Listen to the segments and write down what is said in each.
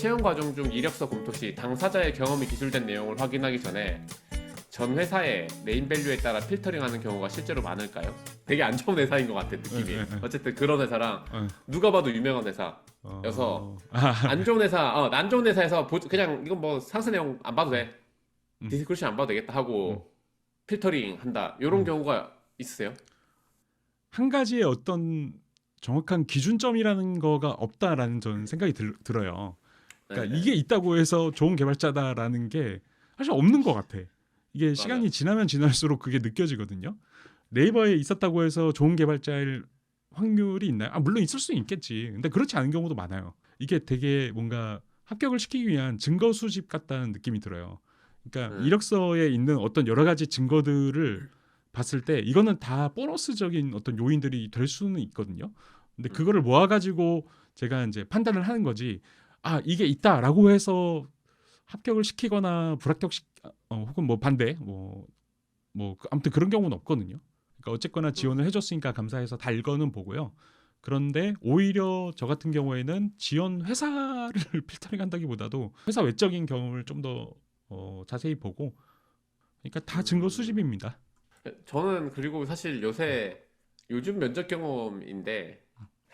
채용 과정 중 이력서 검토 시 당사자의 경험이 기술된 내용을 확인하기 전에 전 회사의 네임밸류에 따라 필터링하는 경우가 실제로 많을까요? 되게 안 좋은 회사인 것 같아 느낌이. 어쨌든 그런 회사랑 누가 봐도 유명한 회사여서 안 좋은 회사, 안 좋은 회사에서 그냥 이건 뭐 상세 내용 안 봐도 돼, 디스크립션 안 봐도 되겠다 하고 필터링 한다, 이런 경우가 있으세요? 한 가지의 어떤 정확한 기준점이라는 거가 없다라는 저는 생각이 들어요. 그러니까 이게 있다고 해서 좋은 개발자다라는 게 사실 없는 것 같아. 이게 맞아. 시간이 지나면 지날수록 그게 느껴지거든요. 네이버에 있었다고 해서 좋은 개발자일 확률이 있나요? 물론 있을 수 있겠지. 근데 그렇지 않은 경우도 많아요. 이게 되게 뭔가 합격을 시키기 위한 증거 수집 같다는 느낌이 들어요. 그러니까 이력서에 있는 어떤 여러 가지 증거들을 봤을 때 이거는 다 보너스적인 어떤 요인들이 될 수는 있거든요. 근데 그거를 모아가지고 제가 이제 판단을 하는 거지. 이게 있다라고 해서 합격을 시키거나 혹은 뭐 반대 아무튼 그런 경우는 없거든요. 그러니까 어쨌거나 지원을 해줬으니까 감사해서 다 읽어는 보고요. 그런데 오히려 저 같은 경우에는 지원 회사를 필터링한다기보다도 회사 외적인 경험을 좀 더 자세히 보고, 그러니까 다 증거 수집입니다. 저는 그리고 사실 요즘 면접 경험인데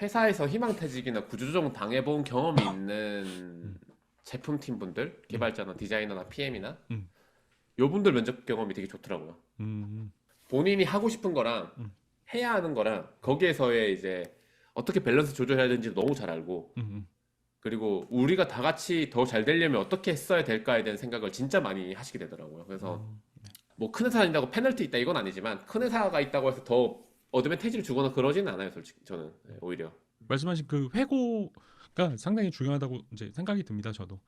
회사에서 희망퇴직이나 구조조정 당해본 경험이 있는 제품팀 분들, 개발자나 디자이너나 PM이나 음. 요 분들 면접 경험이 되게 좋더라고요. 본인이 하고 싶은 거랑 해야 하는 거랑 거기에서의 이제 어떻게 밸런스 조절해야 되는지 너무 잘 알고, 그리고 우리가 다 같이 더 잘 되려면 어떻게 했어야 될까에 대한 생각을 진짜 많이 하시게 되더라고요. 그래서 뭐 큰 회사 다닌다고 페널티 있다 이건 아니지만 큰 회사가 있다고 해서 더 어드밴티지를 주거나 그러지는 않아요, 솔직히 저는. 오히려 말씀하신 그 회고가 상당히 중요하다고 이제 생각이 듭니다. 저도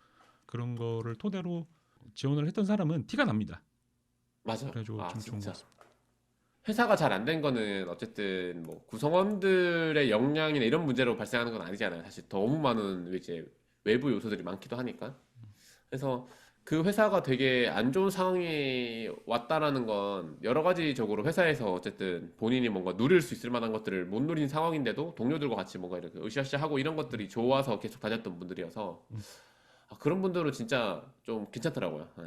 그런 거를 토대로 지원을 했던 사람은 티가 납니다. 맞아. 그래가지고 좀 좋은 것 진짜 같습니다. 회사가 잘 안 된 거는 어쨌든 뭐 구성원들의 역량이나 이런 문제로 발생하는 건 아니잖아요. 사실 너무 많은 이제 외부 요소들이 많기도 하니까. 그래서 그 회사가 되게 안 좋은 상황이 왔다라는 건 여러 가지적으로 회사에서 어쨌든 본인이 뭔가 누릴 수 있을 만한 것들을 못 누린 상황인데도 동료들과 같이 뭔가 이렇게 으쌰으쌰 하고 이런 것들이 좋아서 계속 다녔던 분들이어서 그런 분들은 진짜 좀 괜찮더라고요. 네.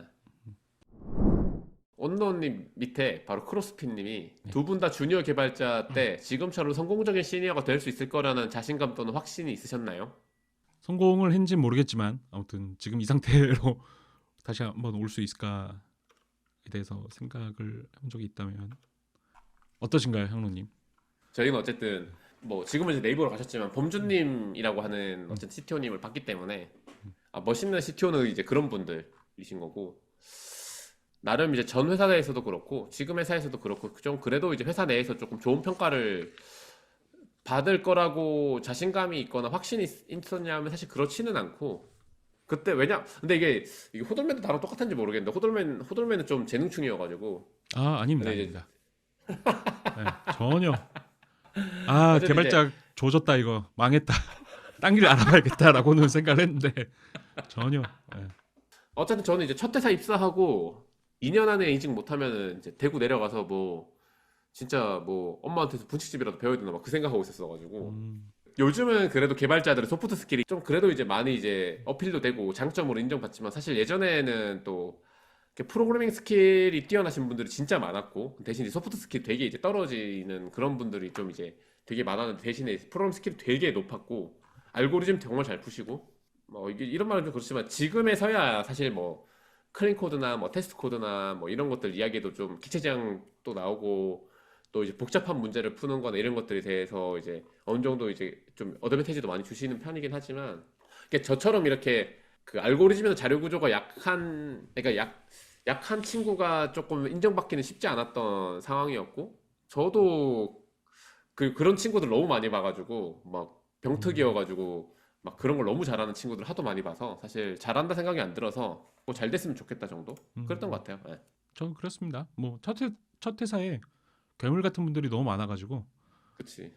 언더님 밑에 바로 크로스핏님이 두 분 다 주니어 개발자 때 지금처럼 성공적인 시니어가 될 수 있을 거라는 자신감 또는 확신이 있으셨나요? 성공을 했는지 모르겠지만 아무튼 지금 이 상태로 다시 한번 올 수 있을까에 대해서 생각을 해본 적이 있다면 어떠신가요, 형로님? 저희는 어쨌든 뭐 지금은 이제 네이버로 가셨지만 범준님이라고 하는 어쨌든 CTO님을 봤기 때문에 멋있는 CTO는 이제 그런 분들이신 거고, 나름 이제 전 회사에서도 그렇고 지금 회사에서도 그렇고 좀 그래도 이제 회사 내에서 조금 좋은 평가를 받을 거라고 자신감이 있거나 확신이 있었냐면 사실 그렇지는 않고, 그때 근데 이게 호돌맨도 나랑 똑같은지 모르겠는데 호돌맨은 좀 재능충이어가지고. 아닙니다, 근데 이제 아닙니다. 네, 전혀. 어쨌든 이제 개발자 조졌다 이거 망했다. 딴 길 알아봐야겠다라고는 생각을 했는데 전혀. 네. 어쨌든 저는 이제 첫 회사 입사하고 2년 안에 인직 못하면은 이제 대구 내려가서 뭐 진짜 뭐 엄마한테서 분식집이라도 배워야 되나 막 그 생각하고 있었어가지고. 요즘은 그래도 개발자들의 소프트 스킬이 좀 그래도 이제 많이 이제 어필도 되고 장점으로 인정받지만, 사실 예전에는 또 이렇게 프로그래밍 스킬이 뛰어나신 분들이 진짜 많았고 대신 이제 소프트 스킬 되게 이제 떨어지는 그런 분들이 좀 이제 되게 많았는데, 대신에 프로그래밍 스킬이 되게 높았고 알고리즘 정말 잘 푸시고, 뭐 이게 이런 말은 좀 그렇지만 지금에서야 사실 뭐 클린 코드나 뭐 테스트 코드나 뭐 이런 것들 이야기도 좀 기체 지향도 나오고 또 이제 복잡한 문제를 푸는 거나 이런 것들에 대해서 이제 어느 정도 이제 좀 어드밴티지도 많이 주시는 편이긴 하지만, 이게 저처럼 이렇게 그 알고리즘이나 자료 구조가 그러니까 약한 친구가 조금 인정받기는 쉽지 않았던 상황이었고, 저도 그런 친구들 너무 많이 봐가지고 막 병특이어가지고 막 그런 걸 너무 잘하는 친구들 하도 많이 봐서 사실 잘한다 생각이 안 들어서 뭐 잘 됐으면 좋겠다 정도 그랬던 것 같아요. 네. 저는 그렇습니다. 뭐 첫 회사에 괴물 같은 분들이 너무 많아가지고 그치.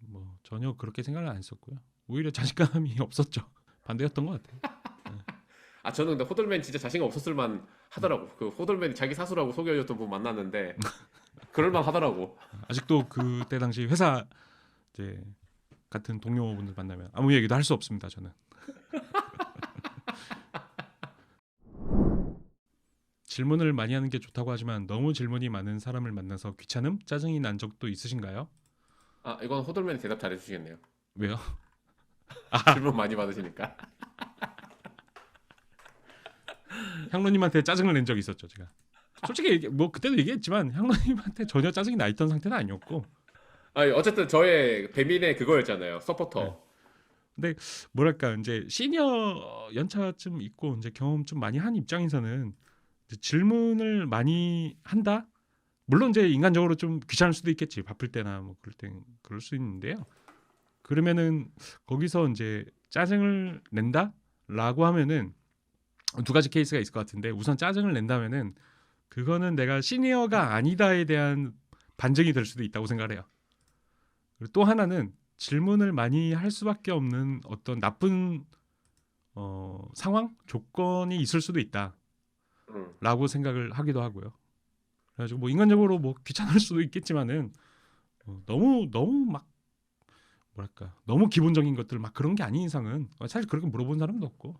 뭐 전혀 그렇게 생각을 안 했었고요. 오히려 자신감이 없었죠. 반대였던 것 같아요. 저는 근데 호돌맨 진짜 자신감 없었을 만 하더라고. 그 호돌맨이 자기 사수라고 소개해줬던 분 만났는데 그럴만 하더라고. 아직도 그때 당시 회사 이제 같은 동료분들 만나면 아무 얘기도 할 수 없습니다. 저는. 질문을 많이 하는 게 좋다고 하지만 너무 질문이 많은 사람을 만나서 귀찮음, 짜증이 난 적도 있으신가요? 아, 이건 호돌맨이 대답 잘해주시겠네요. 왜요? 질문 많이 받으시니까. 향로님한테 짜증을 낸 적이 있었죠, 제가. 솔직히 뭐 그때도 얘기했지만 향로님한테 전혀 짜증이 나 있던 상태는 아니었고. 아니, 어쨌든 저의 배민의 그거였잖아요. 서포터. 네. 근데 뭐랄까 이제 시니어 연차쯤 있고 이제 경험 좀 많이 한 입장에서는 이제 질문을 많이 한다. 물론 이제 인간적으로 좀 귀찮을 수도 있겠지. 바쁠 때나 뭐 그럴 땐 그럴 수 있는데요. 그러면은 거기서 이제 짜증을 낸다라고 하면은 두 가지 케이스가 있을 것 같은데 우선 짜증을 낸다면은 그거는 내가 시니어가 아니다에 대한 반증이 될 수도 있다고 생각을 해요. 그리고 또 하나는 질문을 많이 할 수밖에 없는 어떤 나쁜 상황, 조건이 있을 수도 있다라고 생각을 하기도 하고요. 그래가지고 뭐 인간적으로 뭐 귀찮을 수도 있겠지만은 너무 막 뭐랄까 너무 기본적인 것들 막 그런 게 아닌 이상은 사실 그렇게 물어본 사람도 없고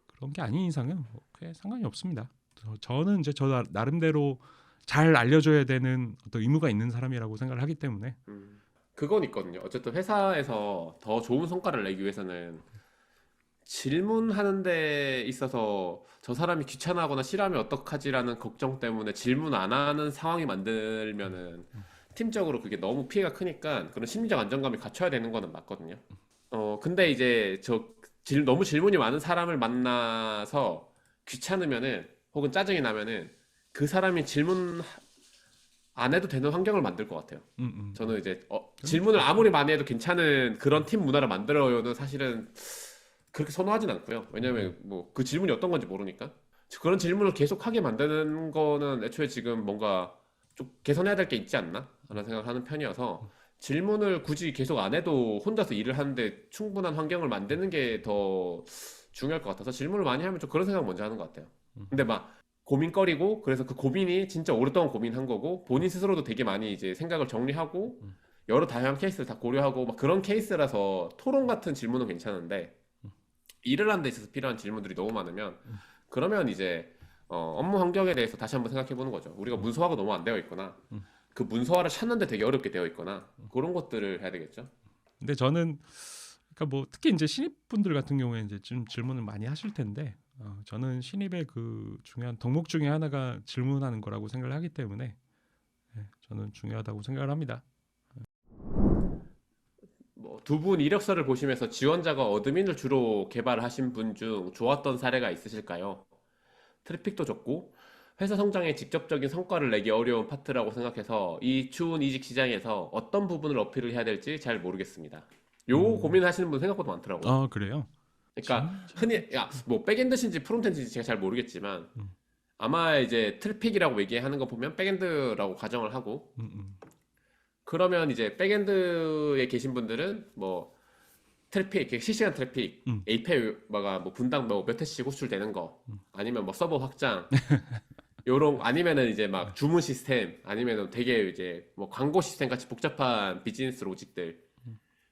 그런 게 아닌 이상은 뭐 크게 상관이 없습니다. 저는 이제 저 나름대로 잘 알려줘야 되는 어떤 의무가 있는 사람이라고 생각을 하기 때문에 그건 있거든요. 어쨌든 회사에서 더 좋은 성과를 내기 위해서는 질문하는 데 있어서 저 사람이 귀찮아하거나 싫어하면 어떡하지라는 걱정 때문에 질문 안 하는 상황이 만들면은 팀적으로 그게 너무 피해가 크니까 그런 심리적 안정감이 갖춰야 되는 거는 맞거든요. 근데 이제 너무 질문이 많은 사람을 만나서 귀찮으면은 혹은 짜증이 나면은 그 사람이 질문 안 해도 되는 환경을 만들 것 같아요. 저는 이제 질문을 아무리 많이 해도 괜찮은 그런 팀 문화를 만들어요는 사실은 그렇게 선호하진 않고요. 왜냐면 뭐 그 질문이 어떤 건지 모르니까. 그런 질문을 계속 하게 만드는 거는 애초에 지금 뭔가 좀 개선해야 될 게 있지 않나? 라는 생각을 하는 편이어서 질문을 굳이 계속 안 해도 혼자서 일을 하는데 충분한 환경을 만드는 게 더 중요할 것 같아서 질문을 많이 하면 좀 그런 생각 먼저 하는 것 같아요. 근데 막 고민거리고 그래서 그 고민이 진짜 오랫동안 고민한 거고 본인 스스로도 되게 많이 이제 생각을 정리하고 여러 다양한 케이스를 다 고려하고 막 그런 케이스라서 토론 같은 질문은 괜찮은데 일을 하는 데 있어서 필요한 질문들이 너무 많으면 그러면 이제 업무 환경에 대해서 다시 한번 생각해 보는 거죠. 우리가 문서화가 너무 안 되어 있거나 그 문서화를 찾는데 되게 어렵게 되어 있거나 그런 것들을 해야 되겠죠. 근데 저는 그러니까 뭐 특히 이제 신입분들 같은 경우에 이제 좀 질문을 많이 하실 텐데 저는 신입의 그 중요한 덕목 중에 하나가 질문하는 거라고 생각을 하기 때문에 저는 중요하다고 생각을 합니다. 뭐 두 분 이력서를 보시면서 지원자가 어드민을 주로 개발하신 분 중 좋았던 사례가 있으실까요? 트래픽도 적고 회사 성장에 직접적인 성과를 내기 어려운 파트라고 생각해서 이 추운 이직 시장에서 어떤 부분을 어필을 해야 될지 잘 모르겠습니다. 요 고민하시는 분 생각보다 많더라고요. 아 그래요? 그러니까 흔히 뭐 백엔드신지 프론트엔드인지 제가 잘 모르겠지만 아마 이제 트래픽이라고 얘기하는 거 보면 백엔드라고 가정을 하고 그러면 이제 백엔드에 계신 분들은 뭐 트래픽, 실시간 트래픽, API가 뭐 분당 뭐몇 회씩 호출되는 거, 아니면 뭐 서버 확장, 요런 아니면은 이제 막 주문 시스템, 아니면은 되게 이제 뭐 광고 시스템 같이 복잡한 비즈니스 로직들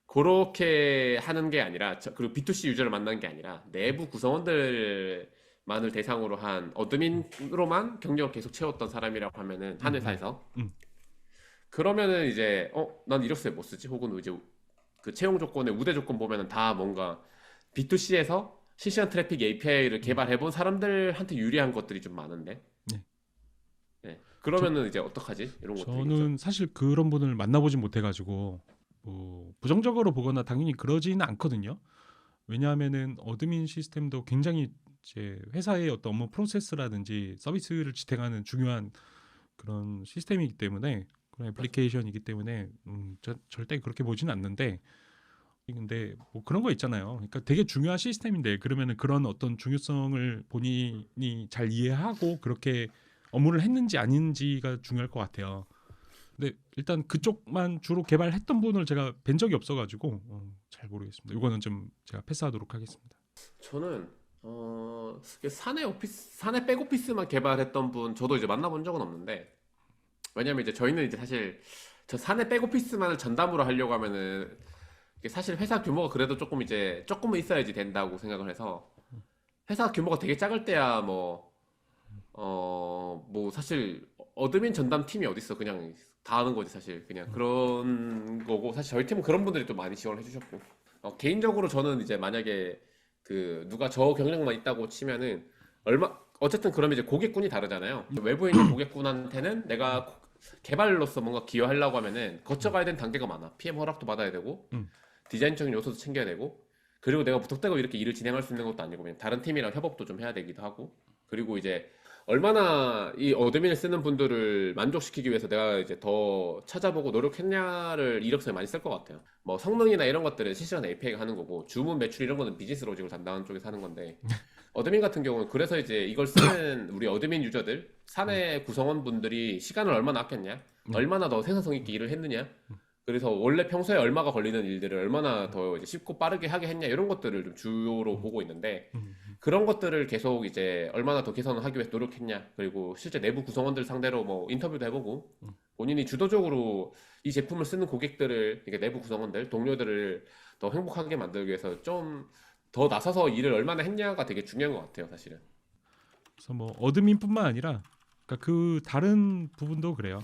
그렇게 하는 게 아니라 그리고 B2C 유저를 만나는 게 아니라 내부 구성원들만을 대상으로 한 어드민으로만 경력을 계속 채웠던 사람이라고 하면은 한 회사에서 그러면은 이제 난 이력서에 뭐 쓰지? 혹은 이제 그 채용 조건의 우대 조건 보면은 다 뭔가 B2C에서 실시간 트래픽 API를 개발해 본 사람들한테 유리한 것들이 좀 많은데. 네. 그러면은 이제 어떡하지? 이런 것들이겠죠. 저는 사실 그런 분을 만나보진 못해가지고 뭐 부정적으로 보거나 당연히 그러지는 않거든요. 왜냐하면은 어드민 시스템도 굉장히 이제 회사의 어떤 업무 프로세스라든지 서비스를 지탱하는 중요한 그런 시스템이기 때문에 그런 애플리케이션이기 때문에 절대 그렇게 보지는 않는데 근데 뭐 그런 거 있잖아요. 그러니까 되게 중요한 시스템인데 그러면은 그런 어떤 중요성을 본인이 잘 이해하고 그렇게 업무를 했는지 아닌지가 중요할 것 같아요. 근데 일단 그쪽만 주로 개발했던 분을 제가 뵌 적이 없어가지고 잘 모르겠습니다. 이거는 좀 제가 패스하도록 하겠습니다. 저는 사내 백오피스만 개발했던 분 저도 이제 만나본 적은 없는데 왜냐면 이제 저희는 이제 사실 저 사내 백오피스만을 전담으로 하려고 하면은 이게 사실 회사 규모가 그래도 조금은 있어야지 된다고 생각을 해서 회사 규모가 되게 작을 때야 뭐 뭐 사실 어드민 전담 팀이 어딨어. 그냥 다 하는 거지 사실. 그냥 그런 거고 사실 저희 팀은 그런 분들이 또 많이 지원을 해주셨고 개인적으로 저는 이제 만약에 그 누가 저 경력만 있다고 치면은 어쨌든 그러면 이제 고객군이 다르잖아요. 외부에 있는 고객군한테는 내가 개발로서 뭔가 기여하려고 하면은 거쳐가야 되는 단계가 많아. PM 허락도 받아야 되고 음. 디자인적인 요소도 챙겨야 되고 그리고 내가 무턱대고 이렇게 일을 진행할 수 있는 것도 아니고 그냥 다른 팀이랑 협업도 좀 해야 되기도 하고 그리고 이제 얼마나 이 어드민을 쓰는 분들을 만족시키기 위해서 내가 이제 더 찾아보고 노력했냐를 이력서에 많이 쓸 것 같아요. 뭐 성능이나 이런 것들은 실시간 API가 하는 거고 주문 매출 이런 거는 비즈니스 로직을 담당하는 쪽에서 하는 건데 어드민 같은 경우는 그래서 이제 이걸 쓰는 우리 어드민 유저들 사내 구성원분들이 시간을 얼마나 아꼈냐 얼마나 더 생산성 있게 일을 했느냐 그래서 원래 평소에 얼마가 걸리는 일들을 얼마나 더 이제 쉽고 빠르게 하게 했냐 이런 것들을 좀 주요로 보고 있는데 그런 것들을 계속 이제 얼마나 더 개선을 하기 위해서 노력했냐 그리고 실제 내부 구성원들 상대로 뭐 인터뷰도 해보고 본인이 주도적으로 이 제품을 쓰는 고객들을 이게 내부 구성원들 동료들을 더 행복하게 만들기 위해서 좀 더 나서서 일을 얼마나 했냐가 되게 중요한 것 같아요 사실은. 그래서 뭐 어드민뿐만 아니라 그러니까 그 다른 부분도 그래요.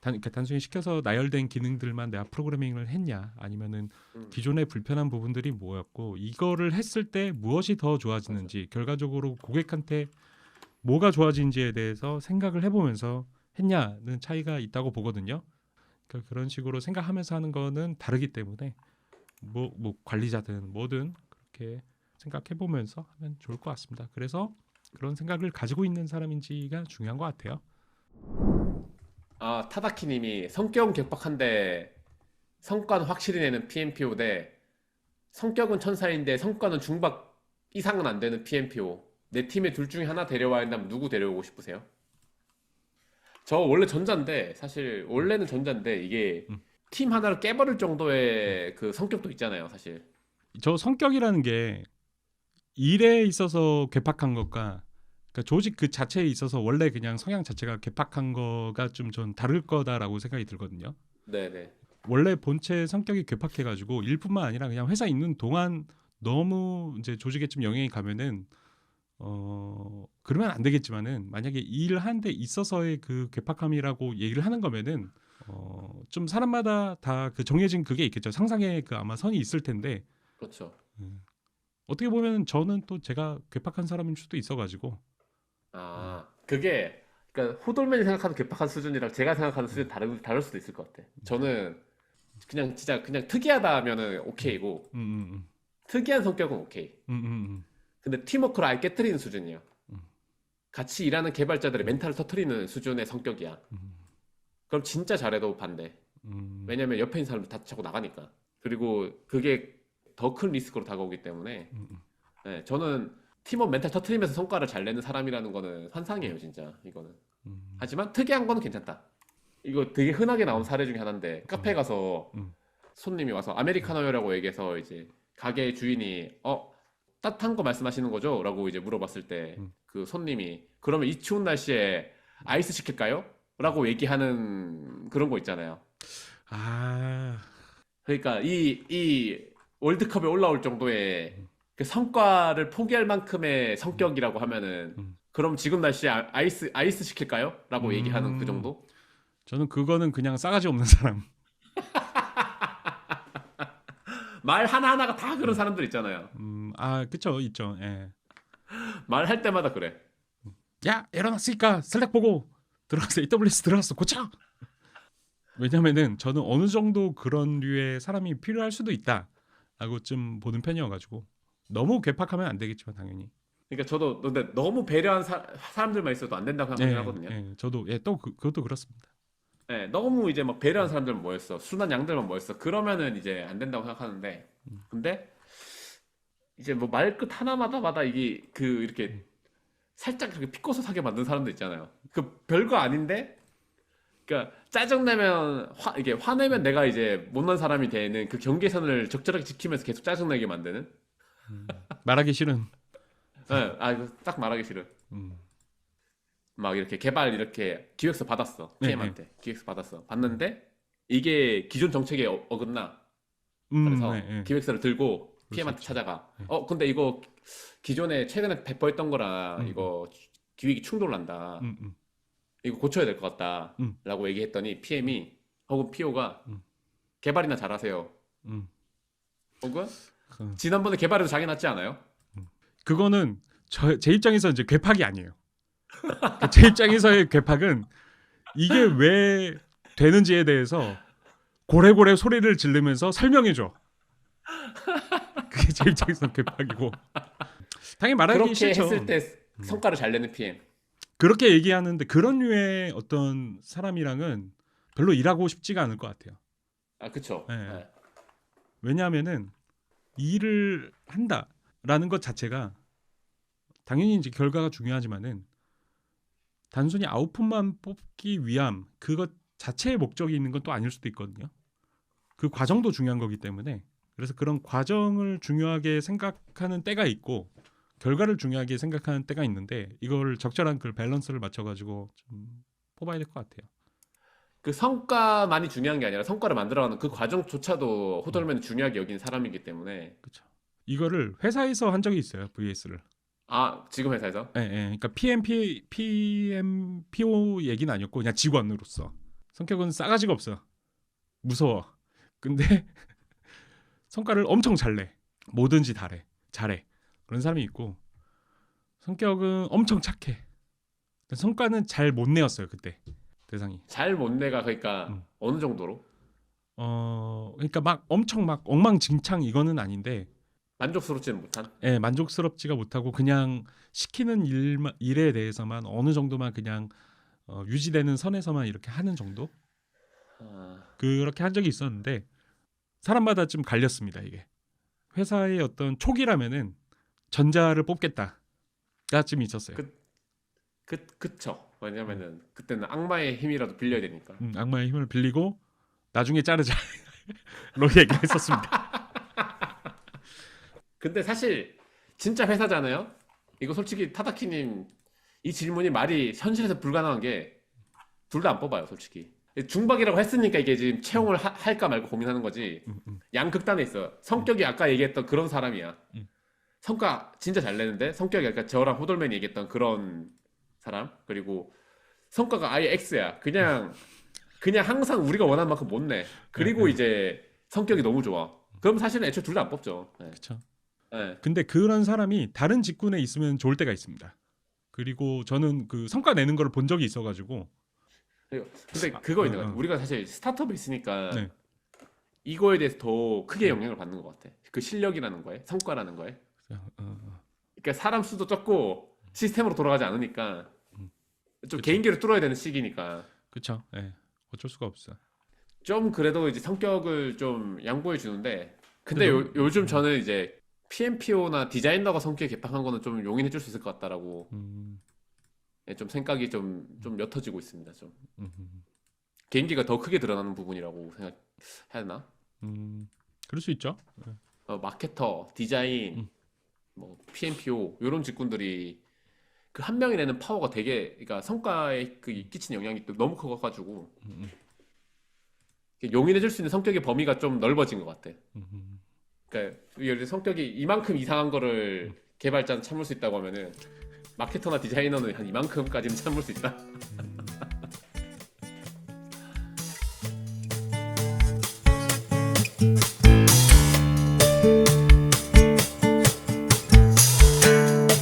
그러니까 단순히 시켜서 나열된 기능들만 내가 프로그래밍을 했냐 아니면은 음, 기존의 불편한 부분들이 뭐였고 이거를 했을 때 무엇이 더 맞아. 좋아지는지 결과적으로 고객한테 뭐가 좋아지는지에 대해서 생각을 해보면서 했냐는 차이가 있다고 보거든요. 그러니까 그런 식으로 생각하면서 하는 거는 다르기 때문에 뭐 관리자든 뭐든 그렇게 생각해 보면서 하면 좋을 것 같습니다. 그래서 그런 생각을 가지고 있는 사람인지가 중요한 것 같아요. 아 타다키님이 성격은 격박한데 성과는 확실히 내는 PMPO 대 성격은 천사인데 성과는 중박 이상은 안 되는 PMPO. 내 팀에 둘 중에 하나 데려와야 한다면 누구 데려오고 싶으세요? 저 원래 전자인데 사실 원래는 전자인데 이게 음. 팀 하나를 깨버릴 정도의 그 성격도 있잖아요, 사실. 저 성격이라는 게 일에 있어서 괴팍한 것과 그러니까 조직 그 자체에 있어서 원래 그냥 성향 자체가 괴팍한 거가 좀 전 다를 거다라고 생각이 들거든요. 네네. 원래 본체 성격이 괴팍해가지고 일뿐만 아니라 그냥 회사 있는 동안 너무 이제 조직에 좀 영향이 가면은 그러면 안 되겠지만은 만약에 일을 하는데 있어서의 그 괴팍함이라고 얘기를 하는 거면은 좀 사람마다 다 그 정해진 그게 있겠죠. 상상의 그 아마 선이 있을 텐데 그렇죠. 어떻게 보면 저는 또 제가 괴팍한 사람일 수도 있어가지고 음, 그게 그러니까 호돌맨이 생각하는 괴팍한 수준이랑 제가 생각하는 수준이 다를 수도 있을 것 같아. 저는 그냥 진짜 그냥 특이하다 하면은 음, 오케이고 음, 특이한 성격은 오케이. 음, 음, 근데 팀워크를 아예 깨트리는 수준이야. 음, 같이 일하는 개발자들의 멘탈을 터트리는 수준의 성격이야. 음, 그럼 진짜 잘해도 반대. 음, 왜냐면 옆에 있는 사람들 다 자꾸 나가니까. 그리고 그게 더 큰 리스크로 다가오기 때문에 음, 네, 저는 팀원 멘탈 터트리면서 성과를 잘 내는 사람이라는 거는 음, 환상이에요, 진짜 이거는. 음, 하지만 특이한 거는 괜찮다. 이거 되게 흔하게 나온 사례 중에 하나인데 카페 음, 가서 음, 손님이 와서 아메리카노요라고 얘기해서 이제 가게 주인이 따뜻한 거 말씀하시는 거죠? 라고 이제 물어봤을 때 음. 그 손님이 그러면 이 추운 날씨에 아이스 시킬까요? 라고 얘기하는 그런 거 있잖아요. 아, 그러니까 이 월드컵에 올라올 정도의 그 성과를 포기할 만큼의 음, 성격이라고 하면은 음, 그럼 지금 날씨에 아이스 시킬까요? 라고 얘기하는 그 음. 정도? 저는 그거는 그냥 싸가지 없는 사람. 말 하나하나가 다 그런 음, 사람들 있잖아요. 그쵸, 있죠. 예. 말할 때마다 그래. 야, 일어났으니까 슬랙 보고 들어가서 AWS 들어갔어, 고쳐. 왜냐면은 저는 어느 정도 그런 류의 사람이 필요할 수도 있다라고 좀 보는 편이어가지고 너무 괴팍하면 안 되겠지만 당연히. 그러니까 저도 근데 너무 배려한 사람들만 있어도 안 된다고 생각하긴 네, 하거든요. 저도 또 그것도 그렇습니다. 네, 너무 이제 막 배려한 음, 사람들만 모였어. 순한 양들만 모였어. 그러면은 이제 안 된다고 생각하는데. 음, 근데 이제 뭐 말끝 하나마다마다 이게 그 음, 이렇게 살짝 그렇게 피꼬소 사게 만든 사람들 있잖아요. 그 별거 아닌데, 그러니까 짜증내면 이게 화내면 내가 이제 못난 사람이 되는 그 경계선을 적절하게 지키면서 계속 짜증내게 만드는. 말하기 싫은. 예, 이거 딱 말하기 싫어. 음, 막 이렇게 개발 이렇게 기획서 받았어. 네, 네. PM한테 기획서 받았어. 받는데 이게 기존 정책에 어긋나. 네, 그래서 네. 기획서를 들고 그럴 수 PM한테 있죠. 찾아가. 네. 근데 이거 기존에 최근에 배포했던 거라 음, 음, 이거 기획이 충돌난다. 음. 이거 고쳐야 될 것 같다. 음. 라고 얘기했더니 PM이 혹은 PO가 개발이나 잘하세요. 혹은 지난번에 개발해도 자기 낫지 않아요? 그거는 제 입장에서 이제 괴팍이 아니에요. 제 입장에서의 괴팍은 이게 왜 되는지에 대해서 고래고래 소리를 지르면서 설명해줘. 그게 제 입장에서 괴팍이고. 당연히 말하기 그렇게 싫죠. 했을 때 성과를 잘 내는 PM. 그렇게 얘기하는데 그런 류의 어떤 사람이랑은 별로 일하고 싶지가 않을 것 같아요. 아, 그쵸. 네. 네. 왜냐하면은 일을 한다라는 것 자체가 당연히 이제 결과가 중요하지만은 단순히 아웃풋만 뽑기 위함 그것 자체의 목적이 있는 건 또 아닐 수도 있거든요. 그 과정도 중요한 거기 때문에 그래서 그런 과정을 중요하게 생각하는 때가 있고 결과를 중요하게 생각하는 때가 있는데 이걸 적절한 그 밸런스를 맞춰가지고 좀 뽑아야 될 것 같아요. 그 성과만이 중요한 게 아니라 성과를 만들어가는 그 과정조차도 호돌맨은 중요하게 여기는 사람이기 때문에. 그렇죠. 이거를 회사에서 한 적이 있어요. VS를. 아, 지금 회사에서? 예, 예. 그러니까 PO 얘기는 아니었고 그냥 직원으로서 성격은 싸가지가 없어. 무서워. 근데 성과를 엄청 잘 내. 뭐든지 잘해. 그런 사람이 있고 성격은 엄청 착해. 성과는 잘 못 내었어요 그때 대상이. 잘 못 내가 그러니까 어느 정도로? 그러니까 막 엄청 막 엉망진창 이거는 아닌데 만족스럽지는 못한? 예, 만족스럽지가 못하고 그냥 시키는 일에 대해서만 어느 정도만 그냥 유지되는 선에서만 이렇게 하는 정도? 그렇게 한 적이 있었는데 사람마다 좀 갈렸습니다 이게. 회사의 어떤 촉이라면은 전자를 뽑겠다가 좀 있었어요. 그쵸. 왜냐면은 그때는 악마의 힘이라도 빌려야 되니까. 악마의 힘을 빌리고 나중에 자르자로 얘기를 했었습니다. 근데 사실 진짜 회사잖아요. 이거 솔직히 타다키님 이 질문이 말이 현실에서 불가능한 게 둘 다 안 뽑아요, 솔직히. 중박이라고 했으니까 이게 지금 채용을 할까 말까 고민하는 거지. 양극단에 있어요. 성격이 아까 얘기했던 그런 사람이야. 성과 진짜 잘 내는데 성격이 아까 저랑 호돌맨이 얘기했던 그런 사람. 그리고 성과가 아예 X야. 그냥 항상 우리가 원하는 만큼 못 내. 그리고 이제 성격이 너무 좋아. 그럼 사실은 애초에 둘 다 안 뽑죠. 네. 그렇죠. 네. 근데 그런 사람이 다른 직군에 있으면 좋을 때가 있습니다. 그리고 저는 그 성과 내는 걸 본 적이 있어가지고. 근데 그거 있는 것 같아. 우리가 사실 스타트업에 있으니까 네. 이거에 대해서 더 크게 영향을 받는 것 같아. 그 실력이라는 거에, 성과라는 거에. 그러니까 사람 수도 적고 시스템으로 돌아가지 않으니까 좀 그쵸. 개인기를 뚫어야 되는 시기니까. 그렇죠. 예. 어쩔 수가 없어. 좀 그래도 이제 성격을 좀 양보해 주는데. 근데 근데 요즘 저는 이제 PMPO나 디자이너가 성격이 개팍한 거는 좀 용인해 줄 수 있을 것 같다라고 좀 생각이 좀 옅어지고 있습니다. 좀 개인기가 더 크게 드러나는 부분이라고 생각해야 되나? 그럴 수 있죠. 마케터, 디자인, 뭐 PMPO 이런 직군들이 그 한 명이 내는 파워가 되게, 그러니까 성과에 그 끼치는 영향이 또 너무 커가지고 용인해 줄 수 있는 성격의 범위가 좀 넓어진 것 같아. 그러니까 예를 들어 성격이 이만큼 이상한 거를 개발자는 참을 수 있다고 하면은 마케터나 디자이너는 한 이만큼까지는 참을 수 있다.